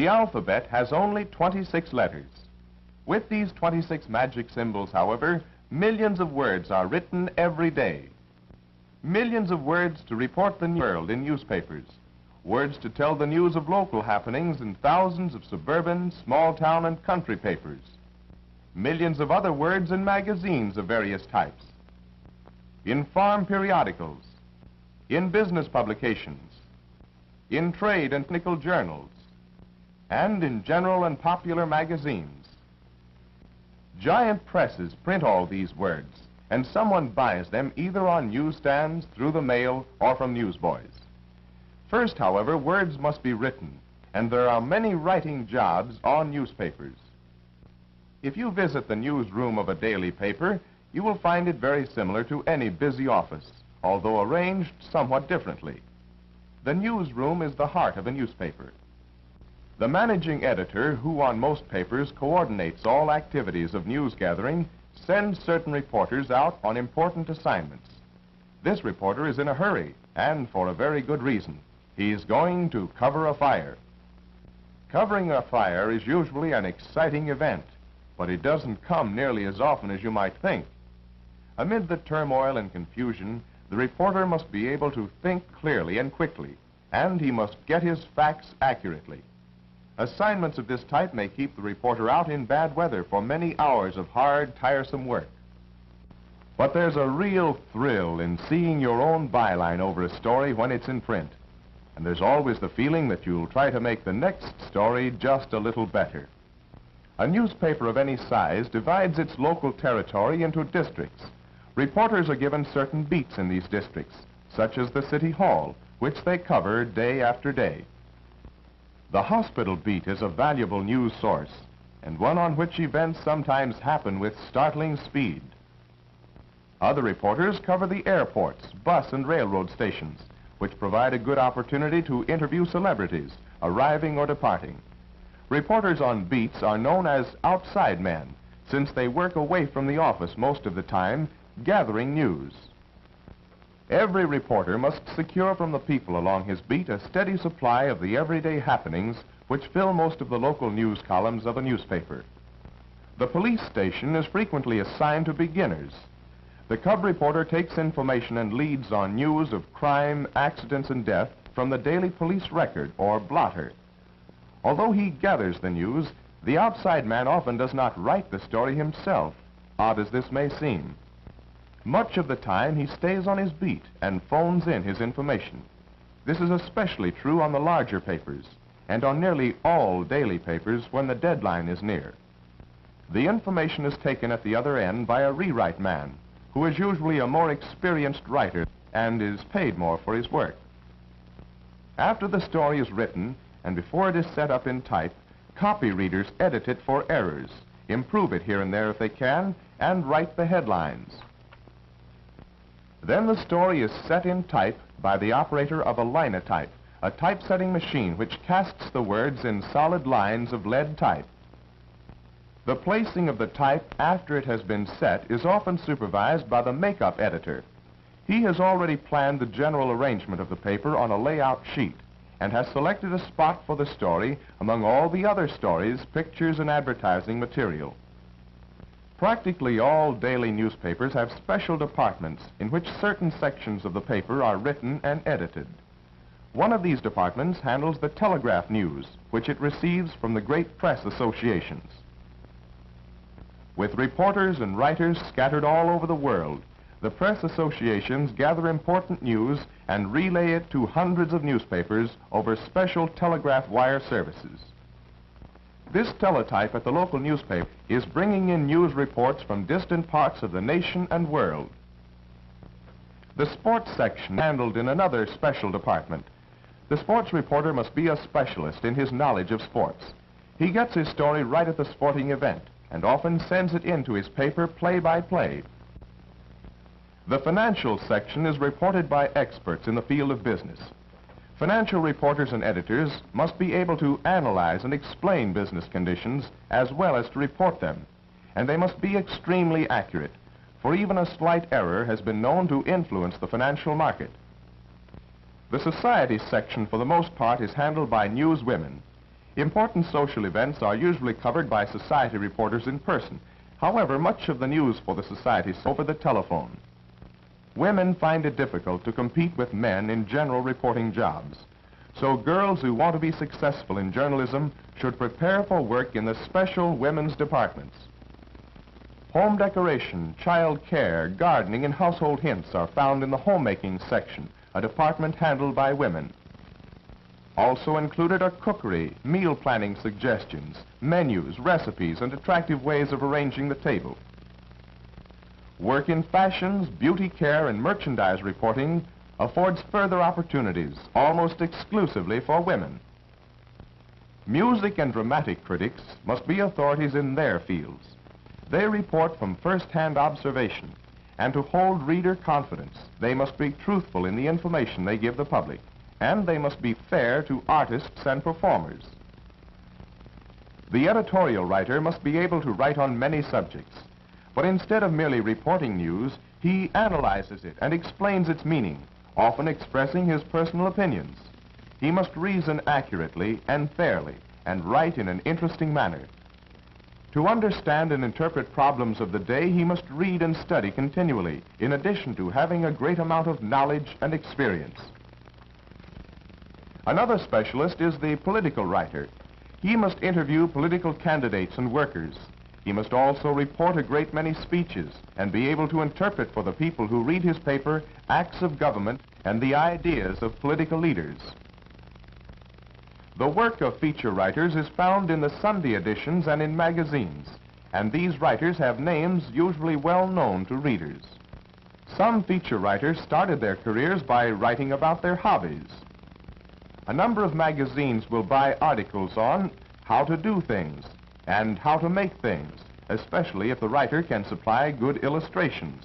The alphabet has only 26 letters. With these 26 magic symbols, however, millions of words are written every day. Millions of words to report the world in newspapers. Words to tell the news of local happenings in thousands of suburban, small-town, and country papers. Millions of other words in magazines of various types. In farm periodicals. In business publications. In trade and technical journals. And in general and popular magazines. Giant presses print all these words, and someone buys them either on newsstands, through the mail, or from newsboys. First, however, words must be written, and there are many writing jobs on newspapers. If you visit the newsroom of a daily paper, you will find it very similar to any busy office, although arranged somewhat differently. The newsroom is the heart of a newspaper. The managing editor, who on most papers coordinates all activities of news gathering, sends certain reporters out on important assignments. This reporter is in a hurry, and for a very good reason. He's going to cover a fire. Covering a fire is usually an exciting event, but it doesn't come nearly as often as you might think. Amid the turmoil and confusion, the reporter must be able to think clearly and quickly, and he must get his facts accurately. Assignments of this type may keep the reporter out in bad weather for many hours of hard, tiresome work. But there's a real thrill in seeing your own byline over a story when it's in print. And there's always the feeling that you'll try to make the next story just a little better. A newspaper of any size divides its local territory into districts. Reporters are given certain beats in these districts, such as the City Hall, which they cover day after day. The hospital beat is a valuable news source, and one on which events sometimes happen with startling speed. Other reporters cover the airports, bus and railroad stations, which provide a good opportunity to interview celebrities, arriving or departing. Reporters on beats are known as outside men, since they work away from the office most of the time, gathering news. Every reporter must secure from the people along his beat a steady supply of the everyday happenings which fill most of the local news columns of a newspaper. The police station is frequently assigned to beginners. The cub reporter takes information and leads on news of crime, accidents, and death from the daily police record, or blotter. Although he gathers the news, the outside man often does not write the story himself, odd as this may seem. Much of the time he stays on his beat and phones in his information. This is especially true on the larger papers and on nearly all daily papers when the deadline is near. The information is taken at the other end by a rewrite man, who is usually a more experienced writer and is paid more for his work. After the story is written and before it is set up in type, copy readers edit it for errors, improve it here and there if they can, and write the headlines. Then the story is set in type by the operator of a linotype, a typesetting machine which casts the words in solid lines of lead type. The placing of the type after it has been set is often supervised by the makeup editor. He has already planned the general arrangement of the paper on a layout sheet and has selected a spot for the story among all the other stories, pictures, and advertising material. Practically all daily newspapers have special departments in which certain sections of the paper are written and edited. One of these departments handles the telegraph news, which it receives from the great press associations. With reporters and writers scattered all over the world, the press associations gather important news and relay it to hundreds of newspapers over special telegraph wire services. This teletype at the local newspaper is bringing in news reports from distant parts of the nation and world. The sports section is handled in another special department. The sports reporter must be a specialist in his knowledge of sports. He gets his story right at the sporting event and often sends it in to his paper play by play. The financial section is reported by experts in the field of business. Financial reporters and editors must be able to analyze and explain business conditions as well as to report them, and they must be extremely accurate, for even a slight error has been known to influence the financial market. The society section, for the most part, is handled by newswomen. Important social events are usually covered by society reporters in person. However, much of the news for the society is over the telephone. Women find it difficult to compete with men in general reporting jobs. So girls who want to be successful in journalism should prepare for work in the special women's departments. Home decoration, child care, gardening, and household hints are found in the homemaking section, a department handled by women. Also included are cookery, meal planning suggestions, menus, recipes, and attractive ways of arranging the table. Work in fashions, beauty care, and merchandise reporting affords further opportunities, almost exclusively for women. Music and dramatic critics must be authorities in their fields. They report from first-hand observation, and to hold reader confidence, they must be truthful in the information they give the public, and they must be fair to artists and performers. The editorial writer must be able to write on many subjects, but instead of merely reporting news, he analyzes it and explains its meaning, often expressing his personal opinions. He must reason accurately and fairly, and write in an interesting manner. To understand and interpret problems of the day, he must read and study continually, in addition to having a great amount of knowledge and experience. Another specialist is the political writer. He must interview political candidates and workers. He must also report a great many speeches and be able to interpret for the people who read his paper acts of government and the ideas of political leaders. The work of feature writers is found in the Sunday editions and in magazines, and these writers have names usually well known to readers. Some feature writers started their careers by writing about their hobbies. A number of magazines will buy articles on how to do things and how to make things, especially if the writer can supply good illustrations.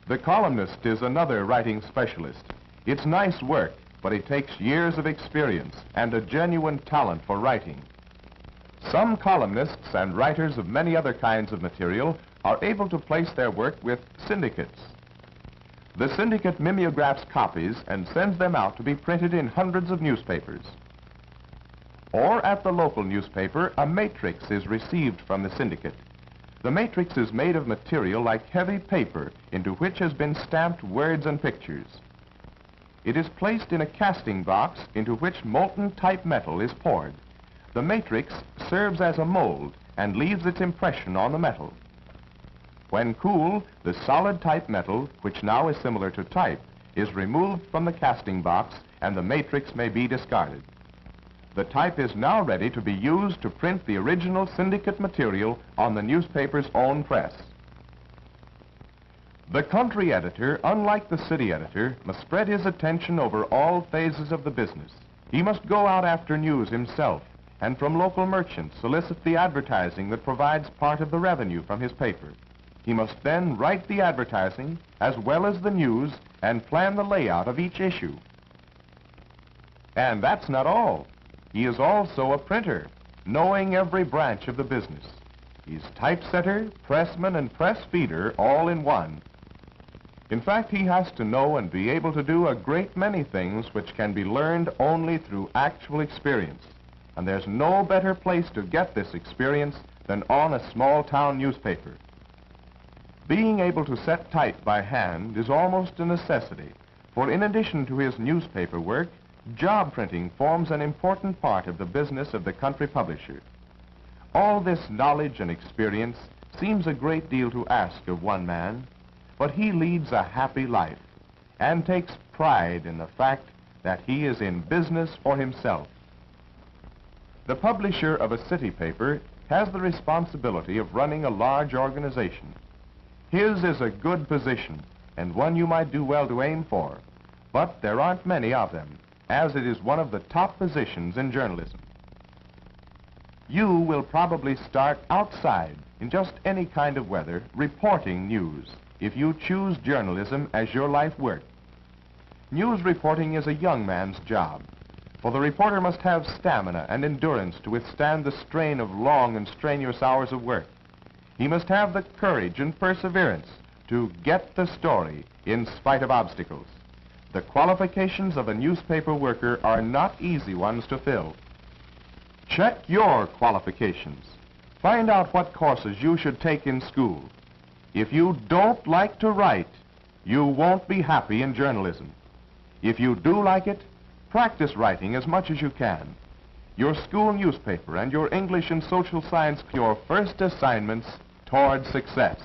The columnist is another writing specialist. It's nice work, but it takes years of experience and a genuine talent for writing. Some columnists and writers of many other kinds of material are able to place their work with syndicates. The syndicate mimeographs copies and sends them out to be printed in hundreds of newspapers. Or at the local newspaper, a matrix is received from the syndicate. The matrix is made of material like heavy paper into which has been stamped words and pictures. It is placed in a casting box into which molten type metal is poured. The matrix serves as a mold and leaves its impression on the metal. When cool, the solid type metal, which now is similar to type, is removed from the casting box and the matrix may be discarded. The type is now ready to be used to print the original syndicate material on the newspaper's own press. The country editor, unlike the city editor, must spread his attention over all phases of the business. He must go out after news himself and from local merchants solicit the advertising that provides part of the revenue from his paper. He must then write the advertising as well as the news and plan the layout of each issue. And that's not all. He is also a printer, knowing every branch of the business. He's typesetter, pressman, and press feeder all in one. In fact, he has to know and be able to do a great many things which can be learned only through actual experience. And there's no better place to get this experience than on a small-town newspaper. Being able to set type by hand is almost a necessity, for in addition to his newspaper work, job printing forms an important part of the business of the country publisher. All this knowledge and experience seems a great deal to ask of one man, but he leads a happy life and takes pride in the fact that he is in business for himself. The publisher of a city paper has the responsibility of running a large organization. His is a good position and one you might do well to aim for, but there aren't many of them, as it is one of the top positions in journalism. You will probably start outside in just any kind of weather reporting news if you choose journalism as your life work. News reporting is a young man's job, for the reporter must have stamina and endurance to withstand the strain of long and strenuous hours of work. He must have the courage and perseverance to get the story in spite of obstacles. The qualifications of a newspaper worker are not easy ones to fill, Check your qualifications. Find out what courses you should take in school. If you don't like to write, you won't be happy in journalism. If you do like it, practice writing as much as you can. Your school newspaper and your English and social science, your first assignments toward success.